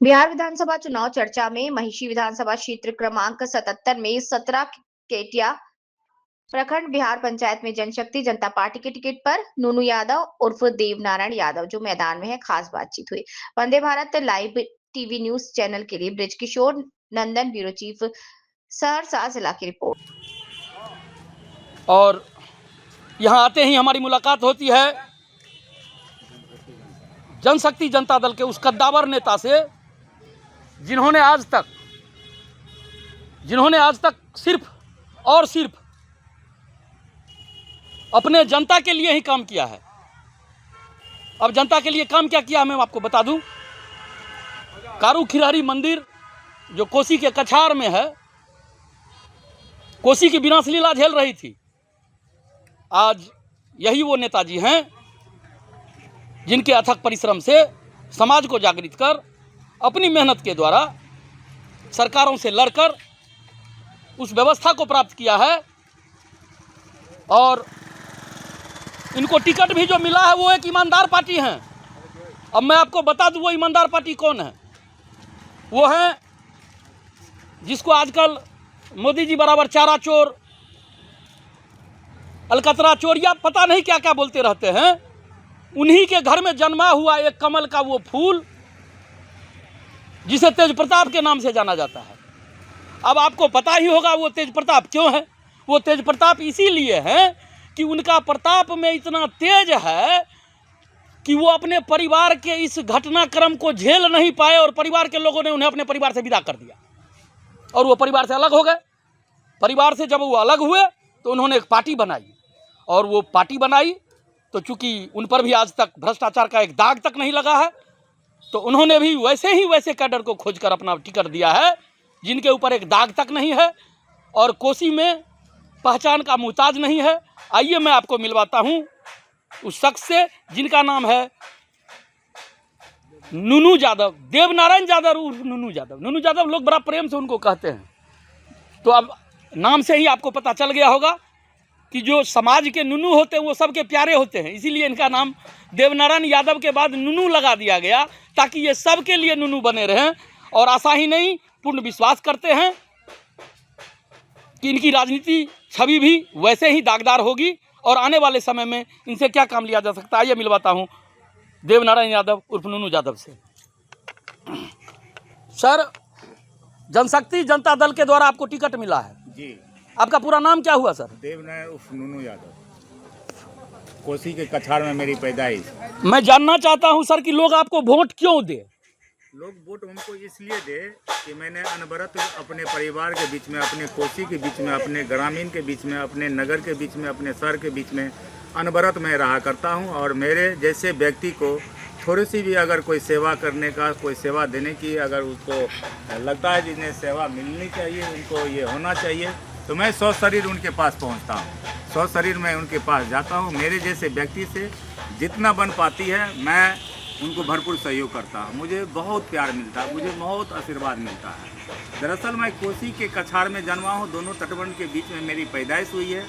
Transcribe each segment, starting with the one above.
बिहार विधानसभा चुनाव चर्चा में महिषी विधानसभा क्षेत्र क्रमांक 77 में 17 केटिया प्रखंड बिहार पंचायत में जनशक्ति जनता पार्टी के टिकट पर नूनू यादव उर्फ देवनारायण यादव जो मैदान में है, खास बातचीत हुई। Vande Bharat live TV news channel के लिए ब्रिज किशोर नंदन, ब्यूरो चीफ, सहरसा जिला की रिपोर्ट। और यहाँ आते ही हमारी मुलाकात होती है जनशक्ति जनता दल के उस कद्दावर नेता से जिन्होंने आज तक सिर्फ और सिर्फ अपने जनता के लिए ही काम किया है। अब जनता के लिए काम क्या किया मैं आपको बता दूं। कारू खिरहरी मंदिर जो कोसी के कछार में है, कोसी की विनाश लीला झेल रही थी, आज यही वो नेताजी हैं जिनके अथक परिश्रम से समाज को जागृत कर अपनी मेहनत के द्वारा सरकारों से लड़कर उस व्यवस्था को प्राप्त किया है। और इनको टिकट भी जो मिला है वो एक ईमानदार पार्टी है। अब मैं आपको बता दूं वो ईमानदार पार्टी कौन है। वो है जिसको आजकल मोदी जी बराबर चारा चोर, अलकतरा चोर या पता नहीं क्या क्या बोलते रहते हैं। उन्हीं के घर में जन्मा हुआ एक कमल का वो फूल जिसे तेज प्रताप के नाम से जाना जाता है। अब आपको पता ही होगा वो तेज प्रताप क्यों है। वो तेज प्रताप इसीलिए है कि उनका प्रताप में इतना तेज है कि वो अपने परिवार के इस घटनाक्रम को झेल नहीं पाए और परिवार के लोगों ने उन्हें अपने परिवार से विदा कर दिया और वो परिवार से अलग हो गए। परिवार से जब वो अलग हुए तो उन्होंने एक पार्टी बनाई और वो पार्टी बनाई तो चूंकि उन पर भी आज तक भ्रष्टाचार का एक दाग तक नहीं लगा है तो उन्होंने भी वैसे कैडर को खोजकर अपना टिकट दिया है जिनके ऊपर एक दाग तक नहीं है और कोसी में पहचान का मुहताज नहीं है। आइए मैं आपको मिलवाता हूं उस शख्स से जिनका नाम है नूनू यादव, देवनारायण यादव उर्फ नूनू यादव। नूनू यादव लोग बड़ा प्रेम से उनको कहते हैं। तो अब नाम से ही आपको पता चल गया होगा कि जो समाज के नूनू होते हैं वो सबके प्यारे होते हैं, इसीलिए इनका नाम देवनारायण यादव के बाद नूनू लगा दिया गया ताकि ये सबके लिए नूनू बने रहें। और आशा ही नहीं, पूर्ण विश्वास करते हैं कि इनकी राजनीति छवि भी वैसे ही दागदार होगी और आने वाले समय में इनसे क्या काम लिया जा सकता है। आइए मिलवाता हूं देवनारायण यादव उर्फ नूनू यादव से। सर, जनशक्ति जनता दल के द्वारा आपको टिकट मिला है जी। आपका पूरा नाम क्या हुआ सर? देवनारायण उर्फ नूनू यादव, कोसी के कछार में मेरी पैदाइश। मैं जानना चाहता हूं सर कि लोग आपको वोट क्यों दे? लोग वोट हमको इसलिए दे कि मैंने अनवरत अपने परिवार के बीच में, अपने कोसी के बीच में, अपने ग्रामीण के बीच में, अपने नगर के बीच में, अपने शहर के बीच में अनवरत मैं रहा करता हूं। और मेरे जैसे व्यक्ति को थोड़ी सी भी अगर कोई सेवा करने का, कोई सेवा देने की अगर उसको लगता है जिन्हें सेवा मिलनी चाहिए, उनको ये होना चाहिए, तो मैं 100 शरीर उनके पास पहुंचता हूं। 100 शरीर मैं उनके पास जाता हूं। मेरे जैसे व्यक्ति से जितना बन पाती है मैं उनको भरपूर सहयोग करता हूं। मुझे बहुत प्यार मिलता है, मुझे बहुत आशीर्वाद मिलता है। दरअसल मैं कोसी के कछार में जन्मा हूं, दोनों तटबंध के बीच में मेरी पैदाइश हुई है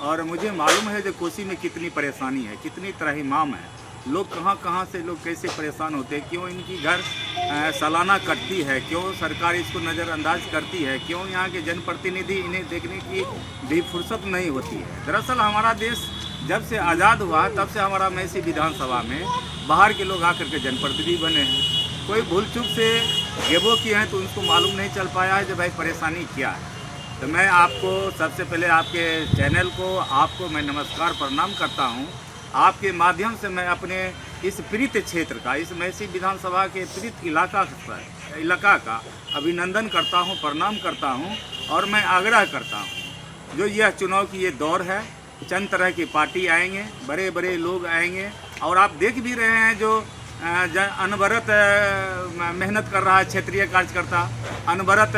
और मुझे मालूम है कि कोसी में कितनी परेशानी है, कितनी त्राहिमाम है। लोग कहाँ से लोग कैसे परेशान होते हैं, क्यों इनकी घर सालाना कटती है, क्यों सरकार इसको नज़रअंदाज करती है, क्यों यहाँ के जनप्रतिनिधि इन्हें देखने की भी फुर्सत नहीं होती है। दरअसल हमारा देश जब से आज़ाद हुआ तब से हमारा महिषी विधानसभा में बाहर के लोग आकर के जनप्रतिनिधि बने हैं। कोई भूल चूक से गेबो किए हैं तो उनको मालूम नहीं चल पाया है कि भाई परेशानी क्या है। तो मैं आपको सबसे पहले आपके चैनल को, आपको मैं नमस्कार प्रणाम करता हूँ। आपके माध्यम से मैं अपने इस प्रीत क्षेत्र का, इस महिषी विधानसभा के प्रीत इलाका का अभिनंदन करता हूं, प्रणाम करता हूं। और मैं आग्रह करता हूं, जो यह चुनाव की ये दौर है, चंद तरह की पार्टी आएंगे, बड़े बड़े लोग आएंगे और आप देख भी रहे हैं जो अनवरत मेहनत कर रहा है क्षेत्रीय कार्यकर्ता, अनवरत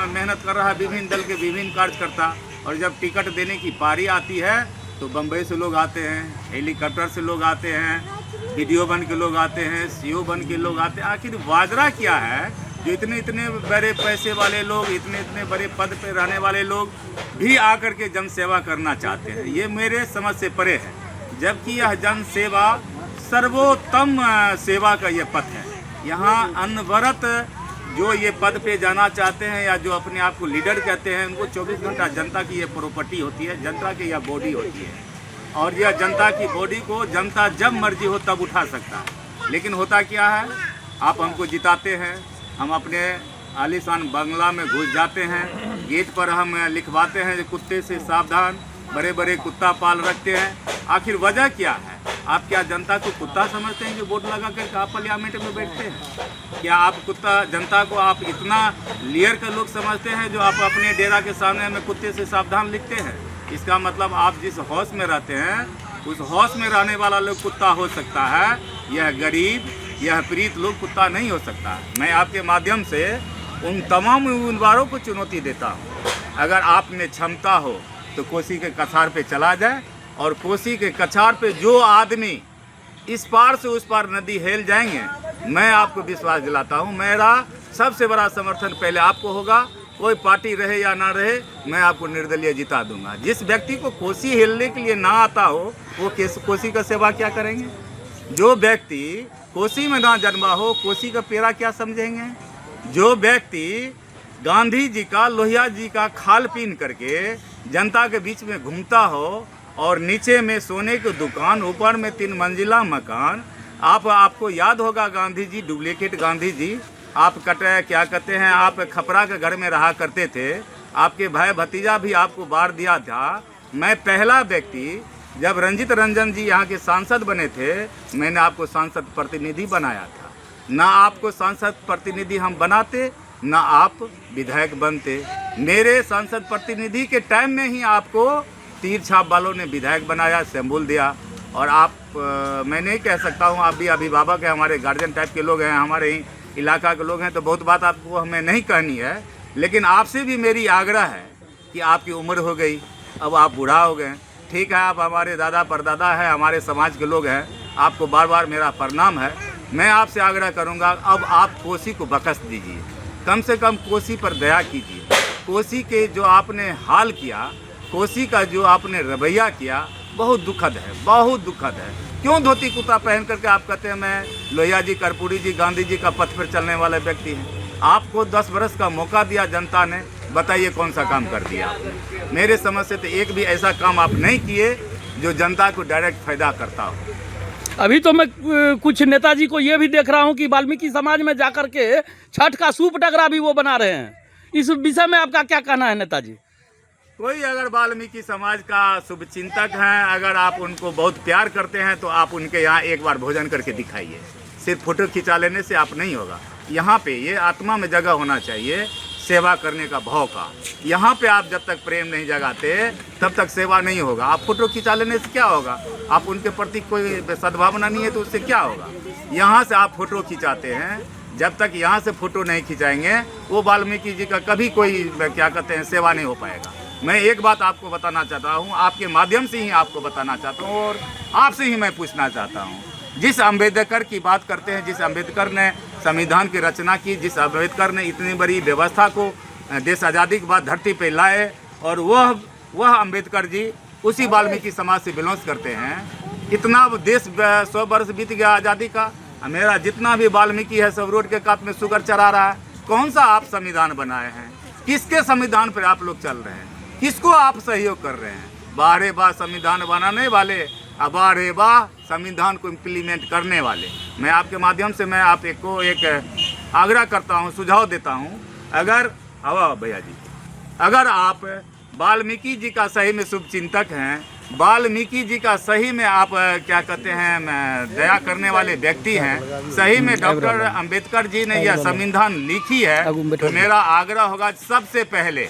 मेहनत कर रहा है विभिन्न दल के विभिन्न कार्यकर्ता। और जब टिकट देने की पारी आती है तो बम्बई से लोग आते हैं, हेलीकॉप्टर से लोग आते हैं, वीडियो बन के लोग आते हैं, सीओ बन के लोग आते हैं। आखिर वाजरा क्या है जो इतने इतने बड़े पैसे वाले लोग, इतने इतने बड़े पद पे रहने वाले लोग भी आकर के जन सेवा करना चाहते हैं। ये मेरे समझ से परे है, जबकि यह जन सेवा सर्वोत्तम सेवा का ये पथ है। यहाँ अनवरत जो ये पद पे जाना चाहते हैं या जो अपने आप को लीडर कहते हैं, उनको 24 घंटा जनता की ये प्रॉपर्टी होती है, जनता की यह बॉडी होती है, और यह जनता की बॉडी को जनता जब मर्जी हो तब उठा सकता है। लेकिन होता क्या है, आप हमको जिताते हैं, हम अपने आलीशान बंगला में घुस जाते हैं, गेट पर हम लिखवाते हैं कुत्ते से सावधान, बड़े बड़े कुत्ता पाल रखते हैं। आखिर वजह क्या है? आप क्या जनता को कुत्ता समझते हैं जो वोट लगा कर आप पार्लियामेंट में बैठते हैं? क्या आप कुत्ता जनता को आप इतना लेयर का लोग समझते हैं जो आप अपने डेरा के सामने में कुत्ते से सावधान लिखते हैं? इसका मतलब आप जिस हाउस में रहते हैं उस हाउस में रहने वाला लोग कुत्ता हो सकता है, यह गरीब, यह पीड़ित लोग कुत्ता नहीं हो सकता। मैं आपके माध्यम से उन तमाम उम्मीदवारों को चुनौती देता हूँ, अगर आप में क्षमता हो तो कोसी के कछार पे चला जाए, और कोसी के कछार पे जो आदमी इस पार से उस पार नदी हेल जाएंगे, मैं आपको विश्वास दिलाता हूँ मेरा सबसे बड़ा समर्थन पहले आपको होगा। कोई पार्टी रहे या ना रहे, मैं आपको निर्दलीय जिता दूंगा। जिस व्यक्ति को कोसी हिलने के लिए ना आता हो वो कोसी का सेवा क्या करेंगे? जो व्यक्ति कोसी में ना जन्मा हो, कोसी का पेड़ा क्या समझेंगे? जो व्यक्ति गांधी जी का, लोहिया जी का खाल पीन करके जनता के बीच में घूमता हो, और नीचे में सोने की दुकान, ऊपर में 3 मंजिला मकान, आपको याद होगा गांधी जी, डुप्लीकेट गांधी जी, आप क्या कहते हैं, आप खपरा के घर में रहा करते थे, आपके भाई भतीजा भी आपको बार दिया था। मैं पहला व्यक्ति, जब रंजित रंजन जी यहाँ के सांसद बने थे, मैंने आपको सांसद प्रतिनिधि बनाया था। ना आपको सांसद प्रतिनिधि हम बनाते, ना आप विधायक बनते। मेरे सांसद प्रतिनिधि के टाइम में ही आपको तीर छाप वालों ने विधायक बनाया, शंबुल दिया। और आप मैं नहीं कह सकता हूँ, आप भी अभिभावक हैं, हमारे गार्जियन टाइप के लोग हैं, हमारे ही इलाका के लोग हैं, तो बहुत बात आपको हमें नहीं कहनी है। लेकिन आपसे भी मेरी आग्रह है कि आपकी उम्र हो गई, अब आप बूढ़ा हो गए, ठीक है, आप हमारे दादा परदादा हैं, हमारे समाज के लोग हैं, आपको बार बार मेरा प्रणाम है। मैं आपसे आग्रह करूँगा, अब आप कोसी को बख्श दीजिए, कम से कम कोसी पर दया कीजिए। कोसी के जो आपने हाल किया, कोसी का जो आपने रवैया किया, बहुत दुखद है, बहुत दुखद है। क्यों धोती कुर्ता पहन करके आप कहते हैं मैं लोहिया जी, कर्पूरी जी, गांधी जी का पथ पर चलने वाले व्यक्ति हैं? आपको 10 बरस का मौका दिया जनता ने, बताइए कौन सा काम कर दिया आपने? मेरे समझ से तो एक भी ऐसा काम आप नहीं किए जो जनता को डायरेक्ट फायदा करता हो। अभी तो मैं कुछ नेताजी को ये भी देख रहा हूँ कि वाल्मीकि समाज में जाकर के छठ का सूप डगरा भी वो बना रहे हैं। इस विषय में आपका क्या कहना है नेताजी? कोई अगर वाल्मीकि समाज का शुभचिंतक हैं, अगर आप उनको बहुत प्यार करते हैं तो आप उनके यहाँ एक बार भोजन करके दिखाइए। सिर्फ फोटो खिंचा लेने से आप नहीं होगा। यहाँ पे ये आत्मा में जगह होना चाहिए सेवा करने का भाव का। यहाँ पे आप जब तक प्रेम नहीं जगाते तब तक सेवा नहीं होगा। आप फोटो खिंचा लेने से क्या होगा? आप उनके प्रति कोई सद्भावना नहीं है तो उससे क्या होगा? यहाँ से आप फोटो खिंचाते हैं, जब तक यहाँ से फोटो नहीं खिंचाएंगे वो वाल्मीकि जी का कभी कोई क्या कहते हैं सेवा नहीं हो पाएगा। मैं एक बात आपको बताना चाहता हूँ, आपके माध्यम से ही आपको बताना चाहता हूँ और आपसे ही मैं पूछना चाहता हूँ। जिस अम्बेडकर की बात करते हैं, जिस अम्बेडकर ने संविधान की रचना की, जिस अम्बेडकर ने इतनी बड़ी व्यवस्था को देश आज़ादी के बाद धरती पे लाए, और वह अम्बेडकर जी उसी वाल्मीकि समाज से बिलोंग करते हैं। इतना देश 100 वर्ष बीत गया आज़ादी का, मेरा जितना भी वाल्मीकि है सब रोड के कात में शुगर चरा रहा है। कौन सा आप संविधान बनाए हैं? किसके संविधान पर आप लोग चल रहे हैं? किसको आप सहयोग कर रहे हैं? बारे बा संविधान बनाने वाले, अबारे बा संविधान को इम्प्लीमेंट करने वाले। मैं आपके माध्यम से मैं आप एक आग्रह करता हूं, सुझाव देता हूं, अगर भैया जी, अगर आप वाल्मीकि जी का सही में शुभचिंतक हैं, वाल्मीकि जी का सही में आप क्या कहते हैं दया करने वाले व्यक्ति हैं, सही में डॉक्टर अंबेडकर जी ने यह संविधान लिखी है, तो मेरा आग्रह होगा सबसे पहले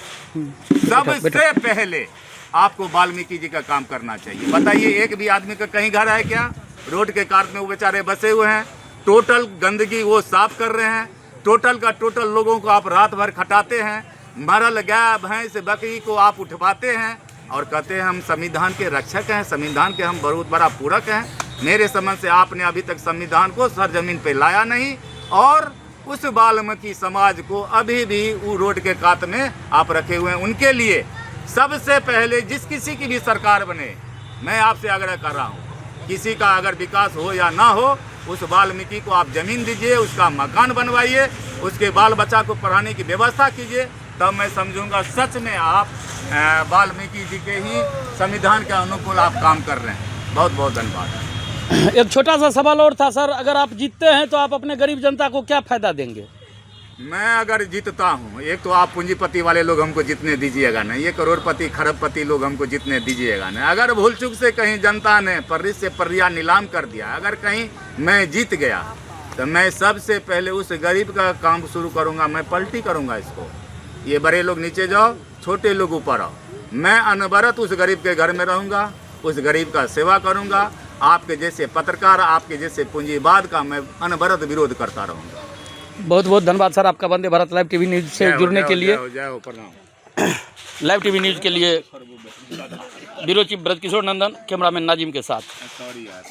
आपको वाल्मीकि जी का काम करना चाहिए। बताइए, एक भी आदमी का कहीं घर है क्या? रोड के कात में वो बेचारे बसे हुए हैं, टोटल गंदगी वो साफ कर रहे हैं, टोटल का टोटल लोगों को आप रात भर खटाते हैं, मरल गाय भैंस बकरी को आप उठवाते हैं और कहते हैं हम संविधान के रक्षक हैं, संविधान के हम बहुत बड़ा पूरक हैं। मेरे समझ से आपने अभी तक संविधान को सरजमीन पे लाया नहीं, और उस वाल्मीकि समाज को अभी भी वो रोड के कात में आप रखे हुए हैं। उनके लिए सबसे पहले जिस किसी की भी सरकार बने, मैं आपसे आग्रह कर रहा हूँ, किसी का अगर विकास हो या ना हो, उस वाल्मीकि को आप जमीन दीजिए, उसका मकान बनवाइए, उसके बाल बच्चा को पढ़ाने की व्यवस्था कीजिए, तब मैं समझूंगा सच में आप वाल्मीकि जी के ही संविधान के अनुकूल आप काम कर रहे हैं। बहुत बहुत धन्यवाद। एक छोटा सा सवाल और था सर, अगर आप जीतते हैं तो आप अपने गरीब जनता को क्या फायदा देंगे? मैं अगर जीतता हूँ, एक तो आप पूंजीपति वाले लोग हमको जीतने दीजिएगा नहीं, ये करोड़पति खरबपति लोग हमको जीतने दीजिएगा नहीं। अगर भूल चूक से कहीं जनता ने पर्री से पर्रिया नीलाम कर दिया, अगर कहीं मैं जीत गया, तो मैं सबसे पहले उस गरीब का काम शुरू करूँगा। मैं पलटी करूँगा इसको, ये बड़े लोग नीचे जाओ, छोटे लोग ऊपर आओ। मैं अनवरत उस गरीब के घर में रहूँगा, उस गरीब का सेवा करूँगा। आपके जैसे पत्रकार, आपके जैसे पूंजीवाद का मैं अनवरत विरोध करता रहूँगा। बहुत बहुत धन्यवाद सर आपका वंदे भारत लाइव टीवी न्यूज से जुड़ने के लिए। जय हो, प्रणाम। लाइव टीवी न्यूज के लिए ब्यूरो चीफ ब्रजकिशोर नंदन, कैमरामैन नाजिम के साथ।